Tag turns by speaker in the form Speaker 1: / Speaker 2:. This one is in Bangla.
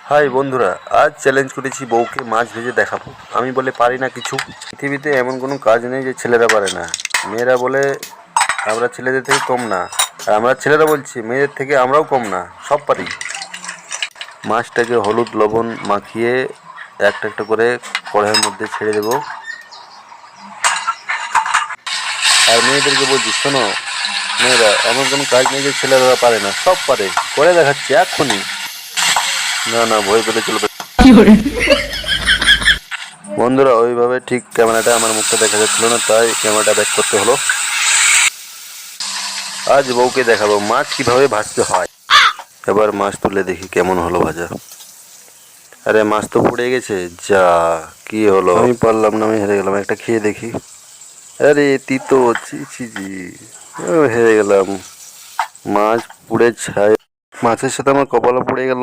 Speaker 1: হাই বন্ধুরা, আজ চ্যালেঞ্জ করেছি বউকে মাছ ভেজে দেখাবো। আমি বলে পারি না কিছু। পৃথিবীতে এমন কোনো কাজ নেই যে ছেলেরা পারে না। মেয়েরা বলে আমরা ছেলেদের থেকে কম না, আর আমরা ছেলেরা বলছি মেয়েদের থেকে আমরাও কম না, সব পারি। মাছটাকে হলুদ লবণ মাখিয়ে একটা একটা করে কড়াইয়ের মধ্যে ছেড়ে দেবো। আর মেয়েদেরকে বলছি, শোনো মেয়েরা, এমন কোনো কাজ নেই যে ছেলেরা পারে না, সব পারে, করে দেখাচ্ছি এক্ষুনি। না না, ভয় পেলে চলবে। বন্ধুরা, ওইভাবে ঠিক ক্যামেরাটা আমার মুখটা দেখা যাচ্ছিল না, তাই ক্যামেরাটা ব্যাক করতে হলো। আজ বউকে দেখাবো মাছ কিভাবে ভাজতে হয়। এবার মাছ তুলে দেখি কেমন হলো ভাজা। আরে মাছ তো পুড়ে গেছে, যা কি হলো, আমি পারলাম না, আমি হেরে গেলাম। একটা খেয়ে দেখি। আরে তিতো, ছি ছি জি, হেরে গেলাম। মাছ পুড়ে ছাই, মাছের সাথে আমার কপালও পুড়ে গেল।